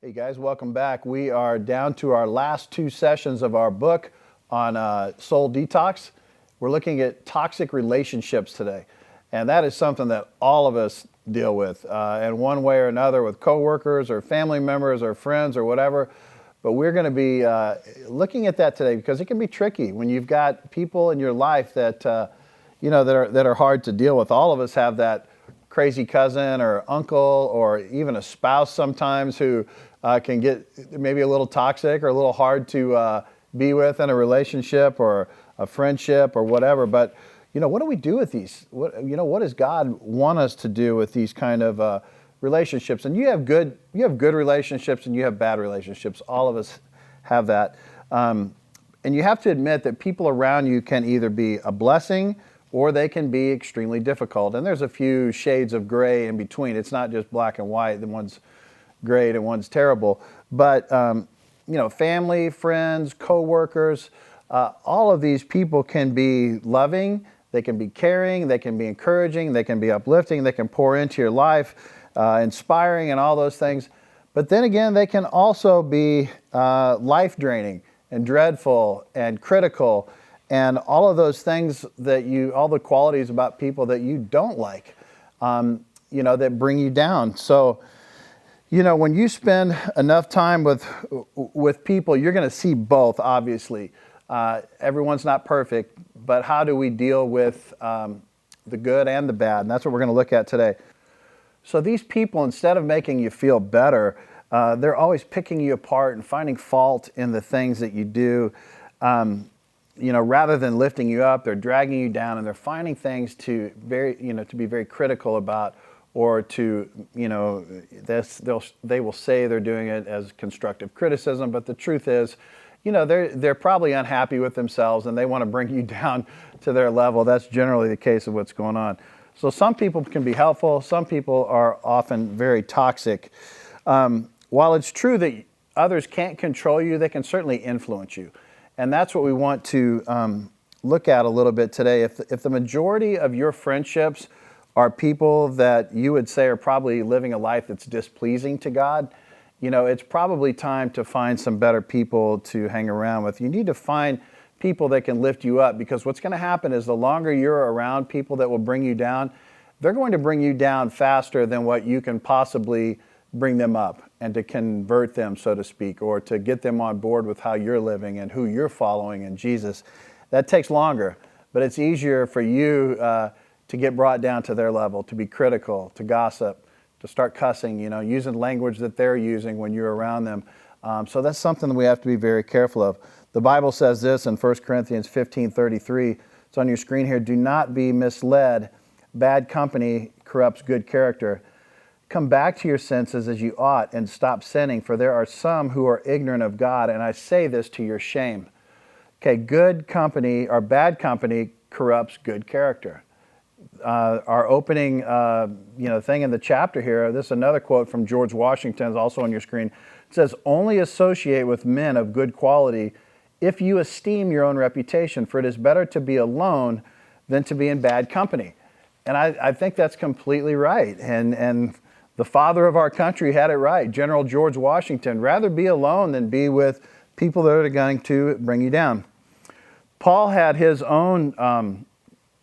Hey guys, welcome back. We are down to our last two sessions of our book on soul detox. We're looking at toxic relationships today. And that is something that all of us deal with in one way or another with coworkers or family members or friends or whatever. But we're going to be looking at that today because it can be tricky when you've got people in your life that, that are hard to deal with. All of us have that crazy cousin or uncle or even a spouse sometimes who can get maybe a little toxic or a little hard to be with in a relationship or a friendship or whatever. But, what do we do with these? What does God want us to do with these kind of relationships? And you have good relationships and you have bad relationships. All of us have that. And you have to admit that people around you can either be a blessing or they can be extremely difficult. And there's a few shades of gray in between. It's not just black and white. The one's great and one's terrible. But, family, friends, coworkers, all of these people can be loving, they can be caring, they can be encouraging, they can be uplifting, they can pour into your life, inspiring and all those things. But then again, they can also be life-draining and dreadful and critical and all of those things all the qualities about people that you don't like, that bring you down. So, when you spend enough time with people, you're going to see both, obviously. Everyone's not perfect, but how do we deal with the good and the bad? And that's what we're going to look at today. So these people, instead of making you feel better, they're always picking you apart and finding fault in the things that you do. Rather than lifting you up, they're dragging you down, and they're finding things to be very critical about, or to, they will say they're doing it as constructive criticism, but the truth is, they're probably unhappy with themselves and they want to bring you down to their level. That's generally the case of what's going on. So some people can be helpful, some people are often very toxic. While it's true that others can't control you, they can certainly influence you. And that's what we want to look at a little bit today. If the majority of your friendships are people that you would say are probably living a life that's displeasing to God, it's probably time to find some better people to hang around with. You need to find people that can lift you up, because what's going to happen is the longer you're around people that will bring you down, they're going to bring you down faster than what you can possibly bring them up and to convert them, so to speak, or to get them on board with how you're living and who you're following in Jesus. That takes longer, but it's easier for you to get brought down to their level, to be critical, to gossip, to start cussing, using language that they're using when you're around them. So that's something that we have to be very careful of. The Bible says this in 1 Corinthians 15:33. It's on your screen here. Do not be misled. Bad company corrupts good character. Come back to your senses as you ought and stop sinning, for there are some who are ignorant of God, and I say this to your shame. Okay, good company or bad company corrupts good character. Our opening thing in the chapter here, this is another quote from George Washington, is also on your screen. It says, only associate with men of good quality if you esteem your own reputation, for it is better to be alone than to be in bad company. And I think that's completely right. And the father of our country had it right, General George Washington. Rather be alone than be with people that are going to bring you down. Paul had his own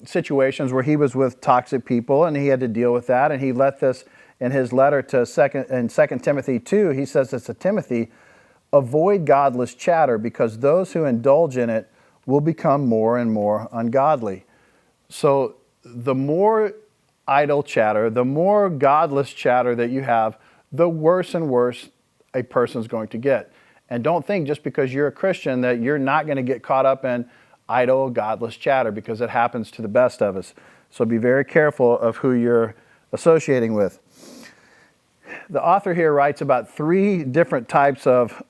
situations where he was with toxic people, and he had to deal with that. And he let this in his letter to 2 Timothy 2. He says this to Timothy, avoid godless chatter, because those who indulge in it will become more and more ungodly. So the more idle chatter, the more godless chatter that you have, the worse and worse a person's going to get. And don't think just because you're a Christian that you're not going to get caught up in idle, godless chatter, because it happens to the best of us. So be very careful of who you're associating with. The author here writes about 3 different types of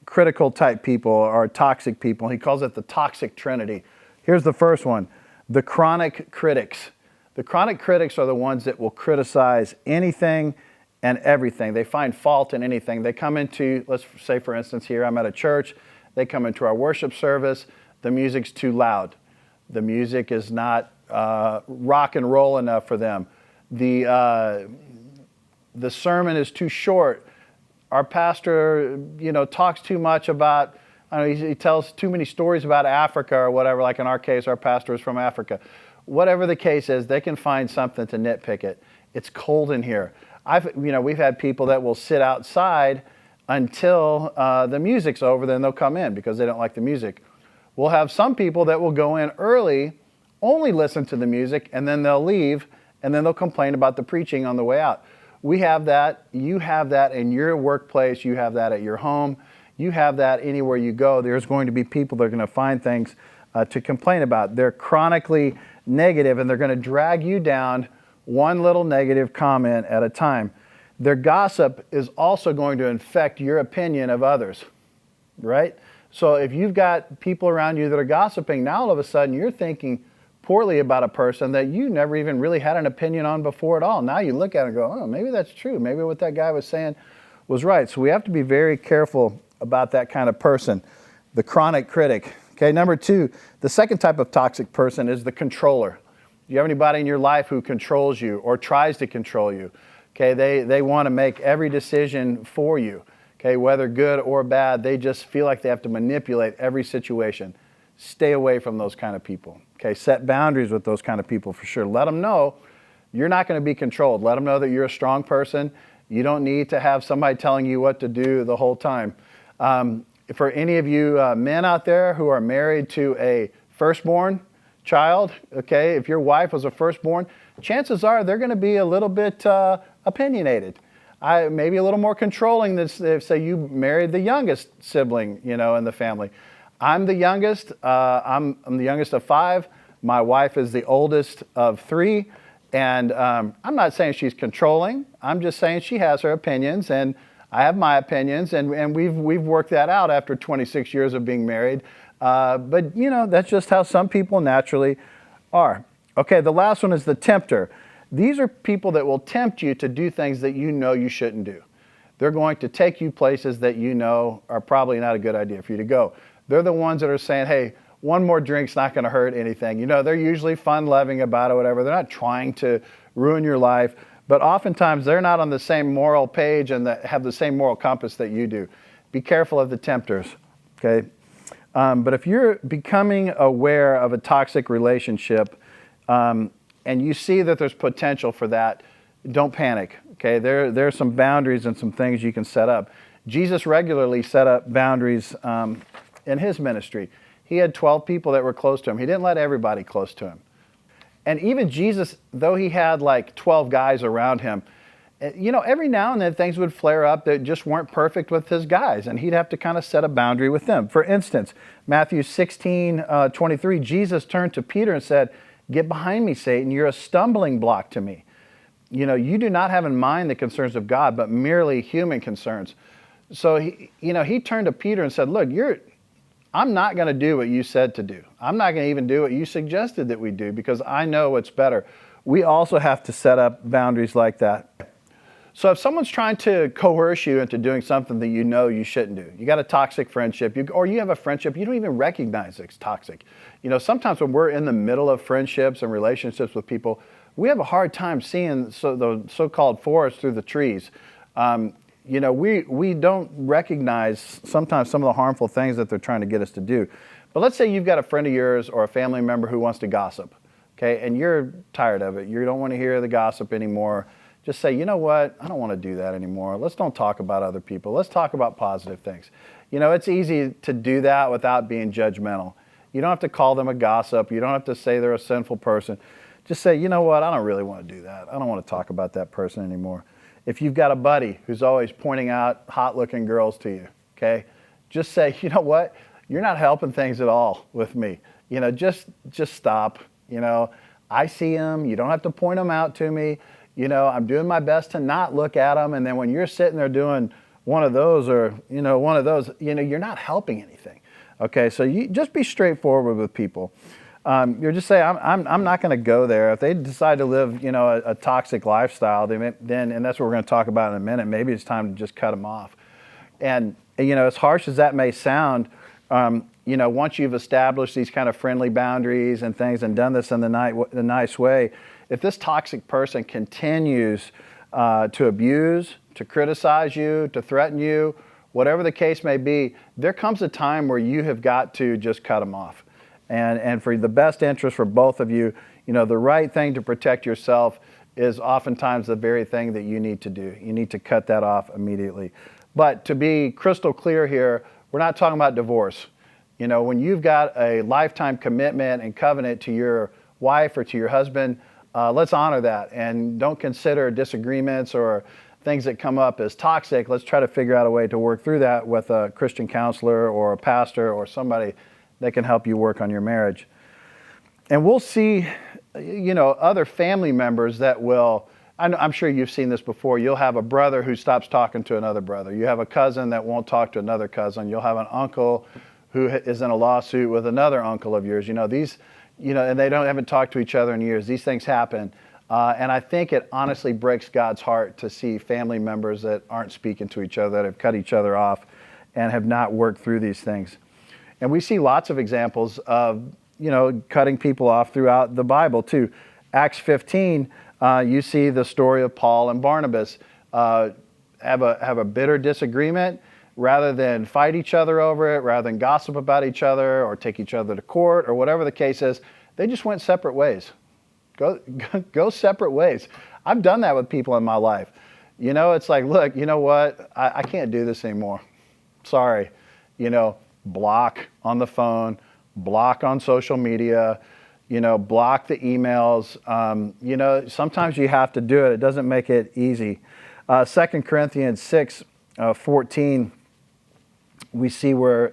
critical type people or toxic people. He calls it the toxic trinity. Here's the first one, the chronic critics. The chronic critics are the ones that will criticize anything and everything. They find fault in anything. They come into, let's say for instance here, I'm at a church, they come into our worship service, the music's too loud. The music is not rock and roll enough for them. The sermon is too short. our pastor, talks too much about, I don't know, he tells too many stories about Africa or whatever, like in our case, our pastor is from Africa. Whatever the case is, they can find something to nitpick it. It's cold in here. We've had people that will sit outside until the music's over, then they'll come in because they don't like the music. We'll have some people that will go in early, only listen to the music, and then they'll leave, and then they'll complain about the preaching on the way out. We have that. You have that in your workplace. You have that at your home. You have that anywhere you go. There's going to be people that are going to find things to complain about. They're chronically negative, and they're going to drag you down one little negative comment at a time. Their gossip is also going to infect your opinion of others, right? So if you've got people around you that are gossiping, now all of a sudden you're thinking poorly about a person that you never even really had an opinion on before at all. Now you look at it and go, oh, maybe that's true. Maybe what that guy was saying was right. So we have to be very careful about that kind of person, the chronic critic. Okay, number 2, the second type of toxic person is the controller. Do you have anybody in your life who controls you or tries to control you? Okay, they want to make every decision for you. Okay, whether good or bad, they just feel like they have to manipulate every situation. Stay away from those kind of people. Okay, set boundaries with those kind of people for sure. Let them know you're not going to be controlled. Let them know that you're a strong person. You don't need to have somebody telling you what to do the whole time. For any of you men out there who are married to a firstborn child, okay, if your wife was a firstborn, chances are they're going to be a little bit opinionated. Maybe a little more controlling than if, say, you married the youngest sibling, in the family. I'm the youngest. I'm the youngest of 5. My wife is the oldest of 3. And I'm not saying she's controlling. I'm just saying she has her opinions, and I have my opinions, and we've worked that out after 26 years of being married. But that's just how some people naturally are. Okay, the last one is the tempter. These are people that will tempt you to do things that you know you shouldn't do. They're going to take you places that you know are probably not a good idea for you to go. They're the ones that are saying, hey, one more drink's not going to hurt anything. They're usually fun-loving about it, whatever. They're not trying to ruin your life, but oftentimes they're not on the same moral page and that have the same moral compass that you do. Be careful of the tempters, okay? But if you're becoming aware of a toxic relationship and you see that there's potential for that, don't panic, okay? There are some boundaries and some things you can set up. Jesus regularly set up boundaries in his ministry. He had 12 people that were close to him. He didn't let everybody close to him. And even Jesus, though he had like 12 guys around him, every now and then things would flare up that just weren't perfect with his guys, and he'd have to kind of set a boundary with them. For instance, Matthew 16:23, Jesus turned to Peter and said, "Get behind me, Satan. You're a stumbling block to me. You do not have in mind the concerns of God, but merely human concerns." So he turned to Peter and said, "Look, I'm not going to do what you said to do. I'm not going to even do what you suggested that we do because I know what's better." We also have to set up boundaries like that. So if someone's trying to coerce you into doing something that you shouldn't do, you got a toxic friendship, or you have a friendship you don't even recognize it's toxic. Sometimes when we're in the middle of friendships and relationships with people, we have a hard time seeing the so-called forest through the trees. We don't recognize sometimes some of the harmful things that they're trying to get us to do. But let's say you've got a friend of yours or a family member who wants to gossip, okay, and you're tired of it. You don't want to hear the gossip anymore. Just say, you know what, I don't want to do that anymore. Let's don't talk about other people. Let's talk about positive things. It's easy to do that without being judgmental. You don't have to call them a gossip. You don't have to say they're a sinful person. Just say, you know what, I don't really want to do that. I don't want to talk about that person anymore. If you've got a buddy who's always pointing out hot-looking girls to you, okay, just say, you know what, you're not helping things at all with me. Just stop. I see them. You don't have to point them out to me. I'm doing my best to not look at them. And then when you're sitting there doing one of those, you're not helping anything. Okay, so you just be straightforward with people. You're just say, I'm not going to go there. If they decide to live, a toxic lifestyle, then, and that's what we're going to talk about in a minute, maybe it's time to just cut them off. And, as harsh as that may sound, once you've established these kind of friendly boundaries and things and done this in the nice way, if this toxic person continues to abuse, to criticize you, to threaten you, whatever the case may be, there comes a time where you have got to just cut them off. And for the best interest for both of you, the right thing to protect yourself is oftentimes the very thing that you need to do. You need to cut that off immediately. But to be crystal clear here, we're not talking about divorce. When you've got a lifetime commitment and covenant to your wife or to your husband, let's honor that and don't consider disagreements or things that come up as toxic. Let's try to figure out a way to work through that with a Christian counselor or a pastor or somebody that can help you work on your marriage. And we'll see, other family members that will, I'm sure you've seen this before. You'll have a brother who stops talking to another brother. You have a cousin that won't talk to another cousin. You'll have an uncle who is in a lawsuit with another uncle of yours. And they haven't talked to each other in years. These things happen. And I think it honestly breaks God's heart to see family members that aren't speaking to each other, that have cut each other off and have not worked through these things. And we see lots of examples of, cutting people off throughout the Bible too. Acts 15, you see the story of Paul and Barnabas have a bitter disagreement. Rather than fight each other over it, rather than gossip about each other or take each other to court or whatever the case is, they just went separate ways. Go separate ways. I've done that with people in my life. It's like, look, you know what? I can't do this anymore. Sorry. Block on the phone, block on social media, block the emails. Sometimes you have to do it. It doesn't make it easy. 2 Corinthians 6:14, we see where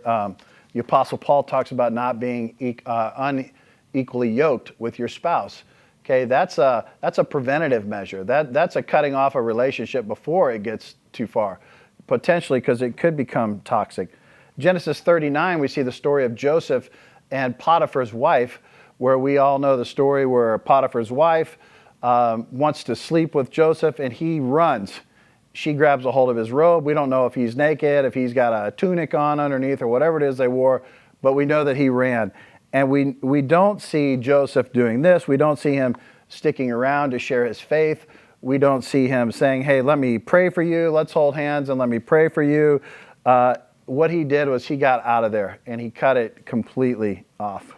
the Apostle Paul talks about not being unequally yoked with your spouse. Okay, that's a preventative measure. That's a cutting off a relationship before it gets too far, potentially, because it could become toxic. Genesis 39, we see the story of Joseph and Potiphar's wife, where we all know the story where Potiphar's wife wants to sleep with Joseph and he runs. She grabs a hold of his robe. We don't know if he's naked, if he's got a tunic on underneath or whatever it is they wore, but we know that he ran. And we don't see Joseph doing this. We don't see him sticking around to share his faith. We don't see him saying, hey, let me pray for you. Let's hold hands and let me pray for you. What he did was he got out of there and he cut it completely off.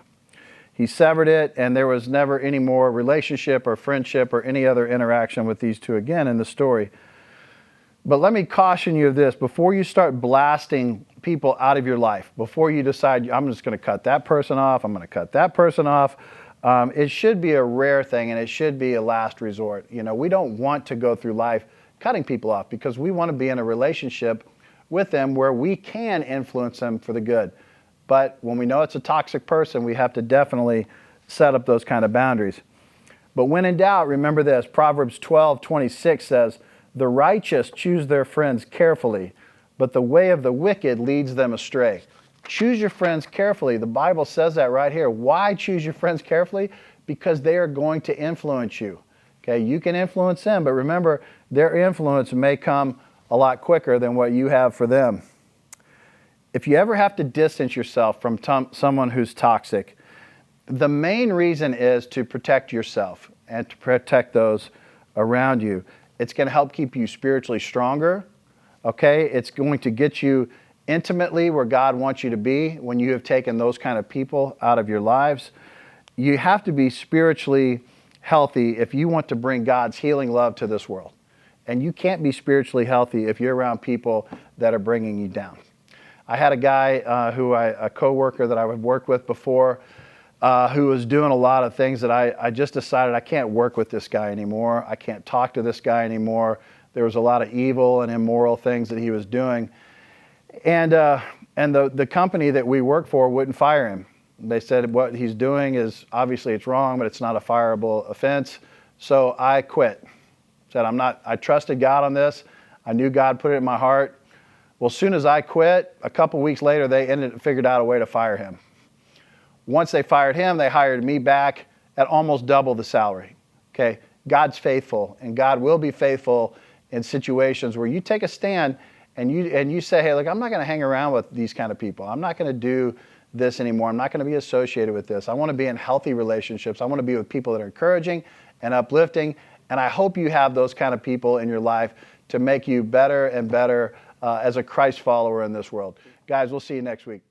He severed it, and there was never any more relationship or friendship or any other interaction with these two again in the story. But let me caution you of this. Before you start blasting people out of your life, before you decide, I'm just going to cut that person off, I'm going to cut that person off, it should be a rare thing and it should be a last resort. We don't want to go through life cutting people off because we want to be in a relationship with them where we can influence them for the good. But when we know it's a toxic person, we have to definitely set up those kind of boundaries. But when in doubt, remember this. Proverbs 12:26 says, the righteous choose their friends carefully, but the way of the wicked leads them astray. Choose your friends carefully. The Bible says that right here. Why choose your friends carefully? Because they are going to influence you. Okay, you can influence them, but remember, their influence may come a lot quicker than what you have for them. If you ever have to distance yourself from someone who's toxic, the main reason is to protect yourself and to protect those around you. It's going to help keep you spiritually stronger, okay? It's going to get you intimately where God wants you to be when you have taken those kind of people out of your lives. You have to be spiritually healthy if you want to bring God's healing love to this world. And you can't be spiritually healthy if you're around people that are bringing you down. I had a guy a coworker that I had worked with before, who was doing a lot of things that I just decided I can't work with this guy anymore. I can't talk to this guy anymore. There was a lot of evil and immoral things that he was doing. And the company that we worked for wouldn't fire him. They said what he's doing is, obviously it's wrong, but it's not a fireable offense. So I quit. Said, I trusted God on this. I knew God put it in my heart. Well, as soon as I quit, a couple weeks later, they figured out a way to fire him. Once they fired him, they hired me back at almost double the salary. Okay, God's faithful, and God will be faithful in situations where you take a stand and you say, hey, look, I'm not going to hang around with these kind of people. I'm not going to do this anymore. I'm not going to be associated with this. I want to be in healthy relationships. I want to be with people that are encouraging and uplifting, and I hope you have those kind of people in your life to make you better and better as a Christ follower in this world. Guys, we'll see you next week.